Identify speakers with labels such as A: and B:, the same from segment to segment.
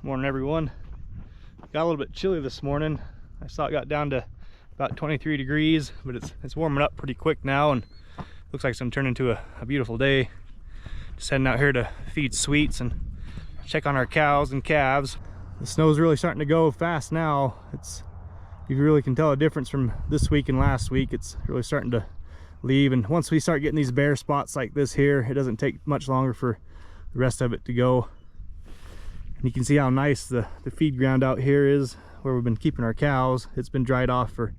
A: Morning everyone. Got a little bit chilly this morning. I saw it got down to about 23 degrees, but it's warming up pretty quick now and looks like it's gonna turn into a beautiful day. Just heading out here to feed sweets and check on our cows and calves. The snow's really starting to go fast now. You really can tell a difference from this week and last week. It's really starting to leave, and once we start getting these bare spots like this here, it doesn't take much longer for the rest of it to go. And you can see how nice the feed ground out here is where we've been keeping our cows. It's been dried off for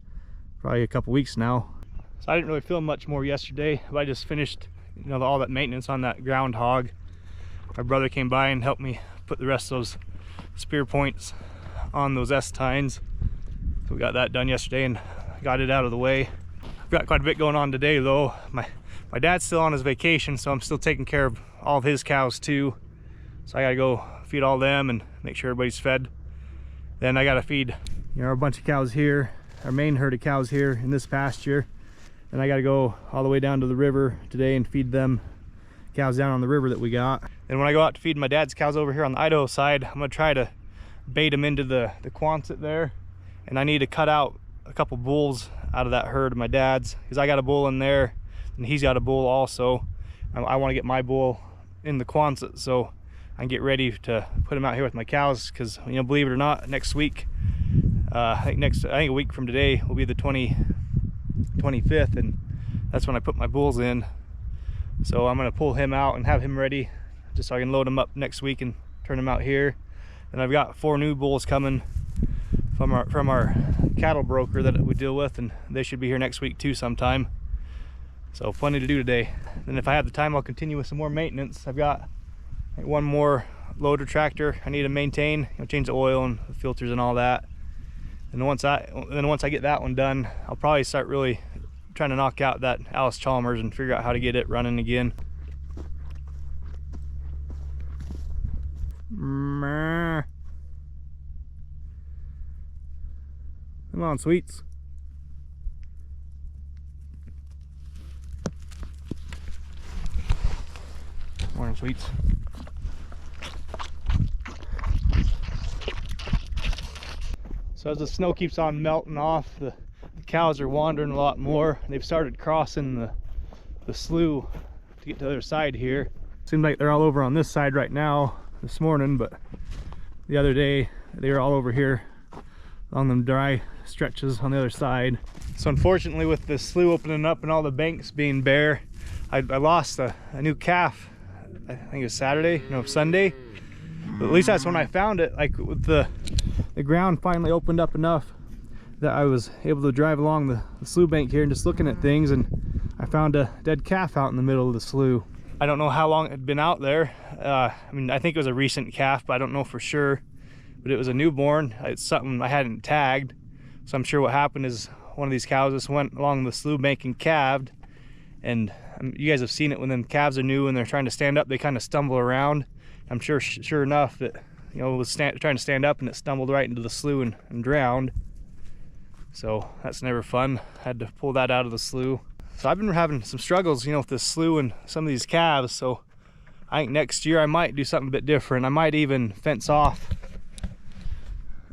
A: probably a couple weeks now. So I didn't really film much more yesterday, but I just finished all that maintenance on that groundhog. My brother came by and helped me put the rest of those spear points on those S-tines. So we got that done yesterday and got it out of the way. I've got quite a bit going on today though. My dad's still on his vacation, so I'm still taking care of all of his cows too. So I gotta go feed all them and make sure everybody's fed. Then I gotta feed a bunch of cows here, our main herd of cows here in this pasture. And I gotta go all the way down to the river today and feed them cows down on the river that we got. And when I go out to feed my dad's cows over here on the Idaho side, I'm gonna try to bait them into the Quonset there. And I need to cut out a couple bulls out of that herd of my dad's, because I got a bull in there and he's got a bull also. I want to get my bull in the Quonset so I can get ready to put him out here with my cows, because believe it or not, next week, I think a week from today will be the 25th, and that's when I put my bulls in. So I'm going to pull him out and have him ready just so I can load him up next week and turn him out here. And I've got 4 new bulls coming from our cattle broker that we deal with, and they should be here next week too sometime. So plenty to do today. And if I have the time, I'll continue with some more maintenance. I've got one more loader tractor I need to maintain, change the oil and the filters and all that. And once I get that one done, I'll probably start really trying to knock out that Alice Chalmers and figure out how to get it running again. Come on, sweets. Morning, sweets. So as the snow keeps on melting off, the cows are wandering a lot more. They've started crossing the slough to get to the other side here. Seems like they're all over on this side right now this morning, but the other day they were all over here on them dry stretches on the other side. So unfortunately, with the slough opening up and all the banks being bare, I lost a new calf. I think it was Sunday. But at least that's when I found it. Like, with the ground finally opened up enough that I was able to drive along the slough bank here and just looking at things, and I found a dead calf out in the middle of the slough. I don't know how long it had been out there. I think it was a recent calf, but I don't know for sure. But it was a newborn. It's something I hadn't tagged. So I'm sure what happened is one of these cows just went along the slough bank and calved. And you guys have seen it when them calves are new and they're trying to stand up, they kind of stumble around. I'm sure enough that it was trying to stand up and it stumbled right into the slough and drowned. So that's never fun. Had to pull that out of the slough. So I've been having some struggles with this slough and some of these calves. So I think next year I might do something a bit different. I might even fence off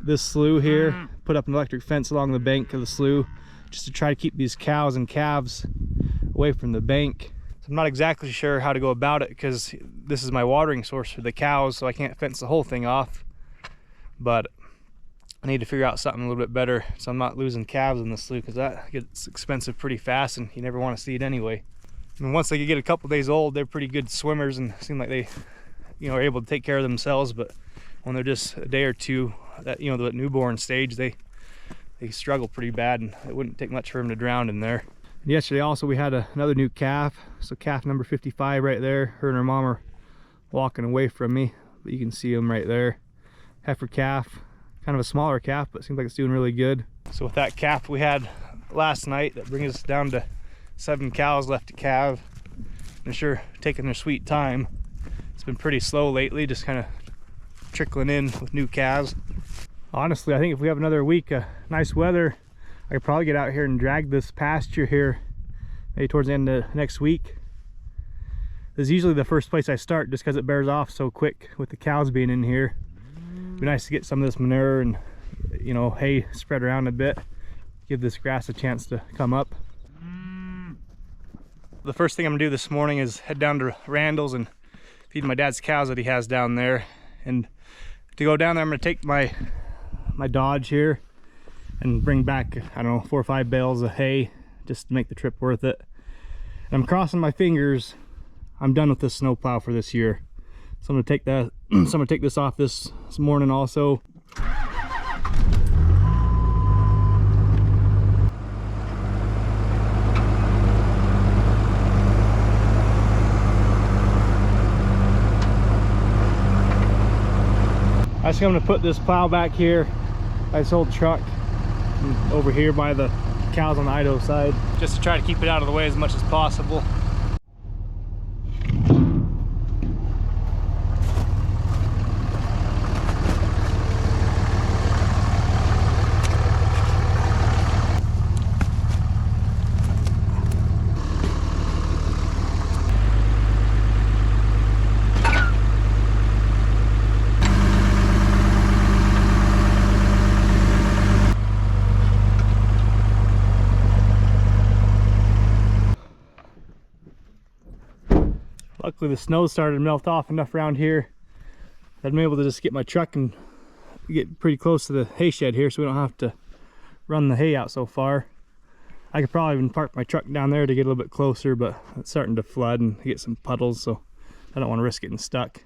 A: this slough here, put up an electric fence along the bank of the slough, just to try to keep these cows and calves away from the bank. So I'm not exactly sure how to go about it, because this is my watering source for the cows, so I can't fence the whole thing off. But I need to figure out something a little bit better so I'm not losing calves in the slough, because that gets expensive pretty fast and you never want to see it anyway. I mean, once they get a couple days old, they're pretty good swimmers and seem like they are able to take care of themselves. But when they're just a day or two, that the newborn stage, they struggle pretty bad, and it wouldn't take much for them to drown in there. And yesterday also we had another new calf. So calf number 55 right there. Her and her mom are walking away from me, but you can see them right there. Heifer calf, kind of a smaller calf, but seems like it's doing really good. So with that calf we had last night, that brings us down to 7 cows left to calve. They're sure taking their sweet time. It's been pretty slow lately, just kind of trickling in with new calves. Honestly, I think if we have another week of nice weather, I could probably get out here and drag this pasture here maybe towards the end of next week. This is usually the first place I start, just because it bears off so quick with the cows being in here. be nice to get some of this manure and, you know, hay spread around a bit, give this grass a chance to come up. The first thing I'm gonna do this morning is head down to Randall's and feed my dad's cows that he has down there. And to go down there, I'm gonna take my Dodge here and bring back, I don't know, 4 or 5 bales of hay just to make the trip worth it. And I'm crossing my fingers I'm done with this snowplow for this year. So I'm gonna take that. So I'm gonna take this off this morning also. I think I'm gonna put this plow back here by this old truck over here by the cows on the Idaho side, just to try to keep it out of the way as much as possible. Luckily the snow started to melt off enough around here that I'm able to just get my truck and get pretty close to the hay shed here so we don't have to run the hay out so far. I could probably even park my truck down there to get a little bit closer, but it's starting to flood and get some puddles, so I don't want to risk getting stuck.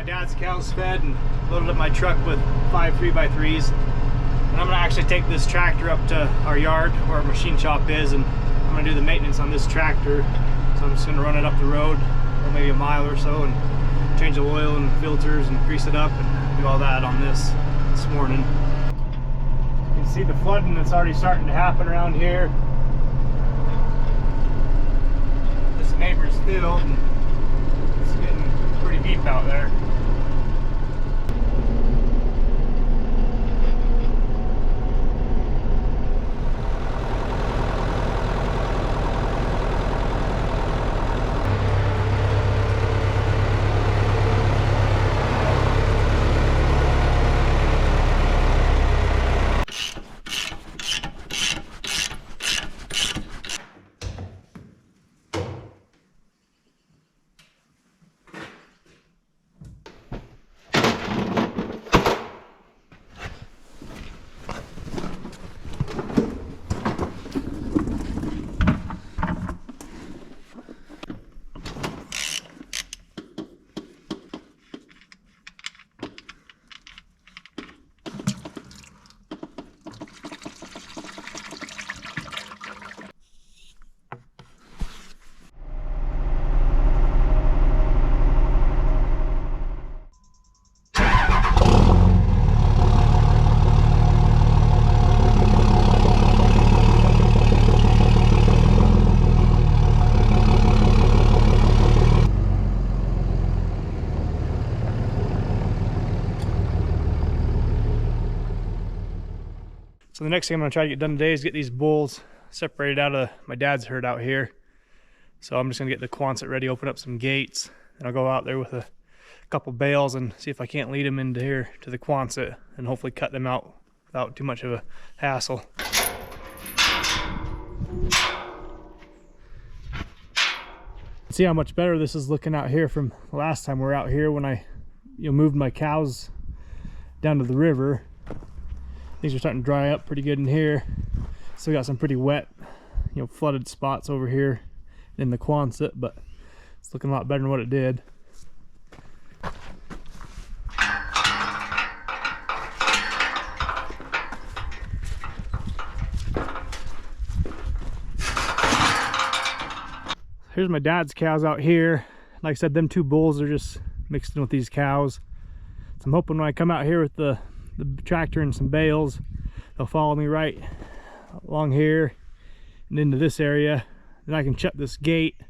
A: Dad's cows fed and loaded up my truck with 5 3x3s, and I'm gonna actually take this tractor up to our yard where our machine shop is, and I'm gonna do the maintenance on this tractor. So I'm just gonna run it up the road, or maybe a mile or so, and change the oil and filters and grease it up and do all that on this morning. You can see the flooding that's already starting to happen around here. This neighbor's field, and it's getting pretty deep out there. So the next thing I'm gonna try to get done today is get these bulls separated out of my dad's herd out here. So I'm just gonna get the Quonset ready, open up some gates, and I'll go out there with a couple bales and see if I can't lead them into here to the Quonset and hopefully cut them out without too much of a hassle. See how much better this is looking out here from the last time we were out here when I moved my cows down to the river. Things are starting to dry up pretty good in here. Still got some pretty wet, flooded spots over here in the Quonset, but it's looking a lot better than what it did. Here's my dad's cows out here. Like I said, them 2 bulls are just mixed in with these cows. So I'm hoping when I come out here with the tractor and some bales, they'll follow me right along here and into this area. Then I can shut this gate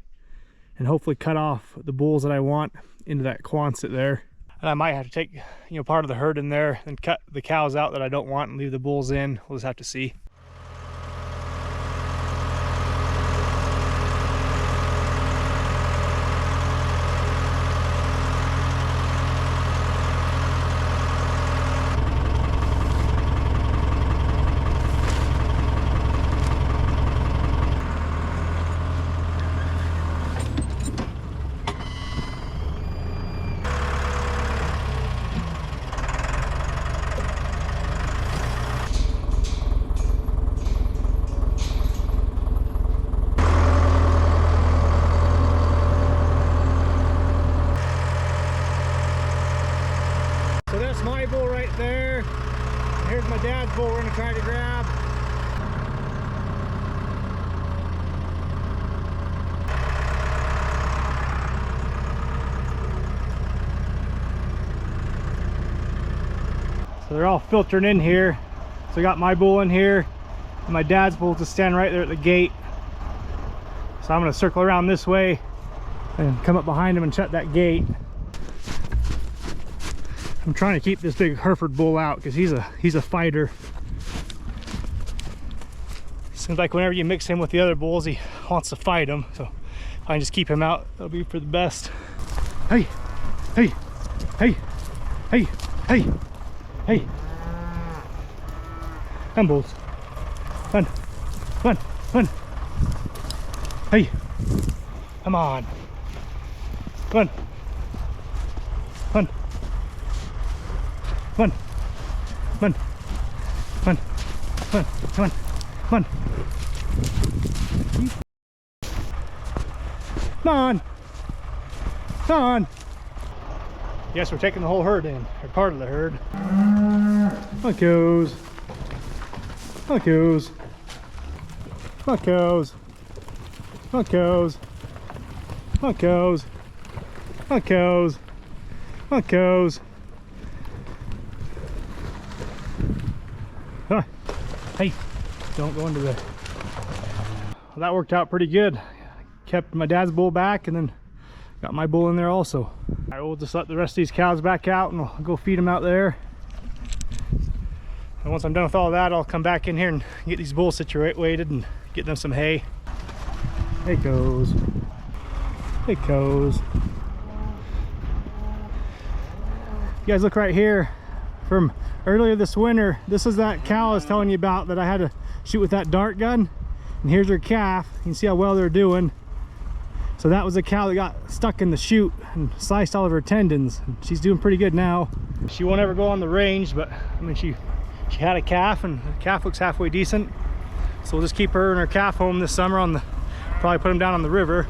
A: and hopefully cut off the bulls that I want into that Quonset there. And I might have to take, you know, part of the herd in there and cut the cows out that I don't want and leave the bulls in. We'll just have to see. So that's my bull right there. Here's my dad's bull we're gonna try to grab. So they're all filtering in here. So I got my bull in here and my dad's bull to stand right there at the gate. So I'm gonna circle around this way and come up behind him and shut that gate. I'm trying to keep this big Hereford bull out because he's a fighter. Seems like whenever you mix him with the other bulls, he wants to fight them. So if I can just keep him out, that'll be for the best. Hey, hey, hey, hey, hey, hey. Come bulls. Run, run, run. Hey, come on. Run, run. Come on, come on, come on, come on, come on, come on. Come on, come on. Yes, we're taking the whole herd in, or part of the herd. My cows, my cows, my cows, my cows, my cows, my cows, my cows. Huh. Hey, don't go into the... Well, that worked out pretty good. Kept my dad's bull back and then got my bull in there also. I will just let the rest of these cows back out and I'll go feed them out there. And once I'm done with all that, I'll come back in here and get these bulls situated and get them some hay. Hey cows. Hey cows. You guys look right here. From earlier this winter, this is that cow I was telling you about that I had to shoot with that dart gun. And here's her calf. You can see how well they're doing. So that was a cow that got stuck in the chute and sliced all of her tendons. She's doing pretty good now. She won't ever go on the range, but I mean she had a calf and the calf looks halfway decent. So we'll just keep her and her calf home this summer on the, probably put them down on the river.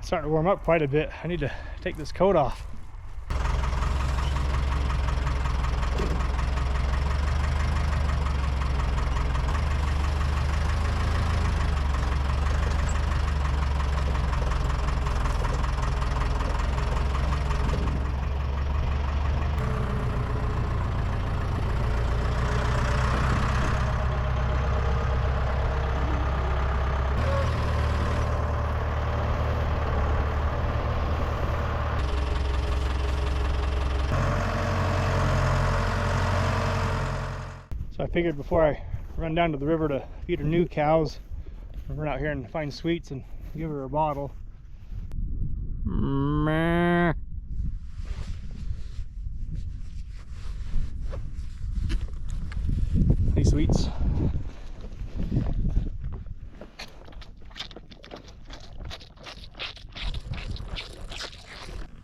A: Starting to warm up quite a bit. I need to take this coat off. So I figured before I run down to the river to feed her new cows, I'll run out here and find sweets and give her a bottle. Hey sweets.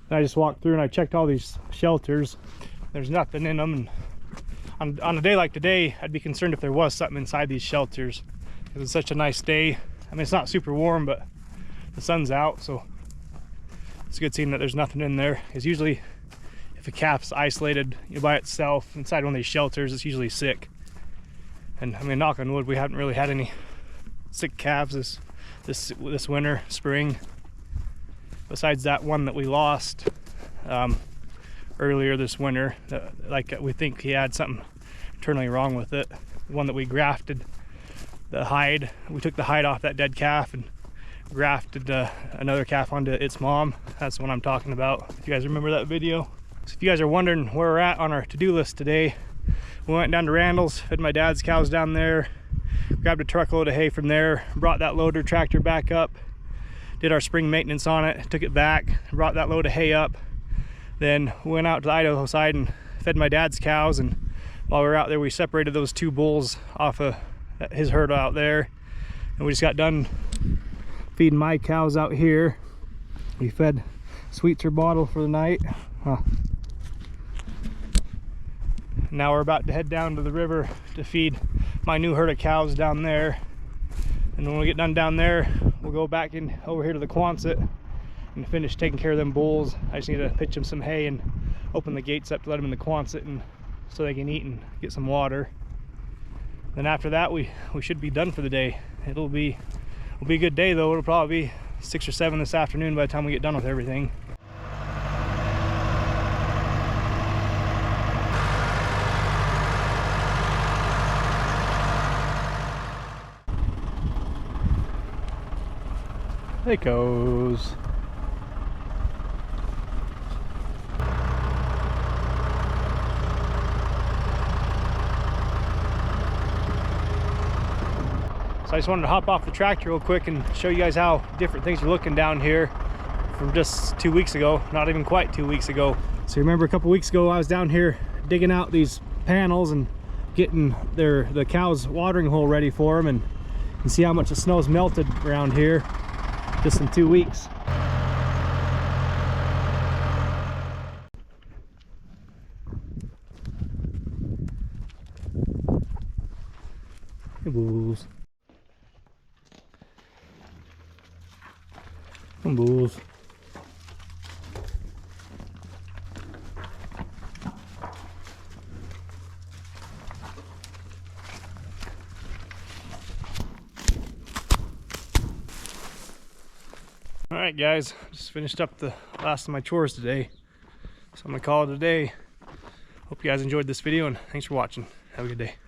A: I just walked through and I checked all these shelters. There's nothing in them, and on a day like today, I'd be concerned if there was something inside these shelters. Because it's such a nice day. I mean, it's not super warm, but the sun's out, so it's good seeing that there's nothing in there. Because usually, if a calf's isolated by itself inside one of these shelters, it's usually sick. And I mean, knock on wood, we haven't really had any sick calves this winter, spring. besides that one that we lost earlier this winter. Like we think he had something internally wrong with it. The one that we grafted the hide, we took the hide off that dead calf and grafted another calf onto its mom. That's the one I'm talking about, if you guys remember that video. So if you guys are wondering where we're at on our to-do list today, we went down to Randall's, fed my dad's cows down there, grabbed a truckload of hay from there, brought that loader tractor back up, did our spring maintenance on it, took it back, brought that load of hay up, then went out to the Idaho side and fed my dad's cows. And while we were out there, we separated those two bulls off of his herd out there, and we just got done feeding my cows out here. We fed Sweetser bottle for the night. Now we're about to head down to the river to feed my new herd of cows down there, and when we get done down there, we'll go back in over here to the Quonset and finish taking care of them bulls. I just need to pitch them some hay and open the gates up to let them in the Quonset, and so they can eat and get some water. Then after that, we should be done for the day. It'll be a good day though. It'll probably be 6 or 7 this afternoon by the time we get done with everything. There it goes. So I just wanted to hop off the tractor real quick and show you guys how different things are looking down here from just 2 weeks ago, not even quite 2 weeks ago. So remember a couple weeks ago I was down here digging out these panels and getting the cows' watering hole ready for them, and you can see how much the snow's melted around here just in 2 weeks. Hey bulls. Come bulls. All right guys, just finished up the last of my chores today, so I'm gonna call it a day. Hope you guys enjoyed this video, and thanks for watching. Have a good day.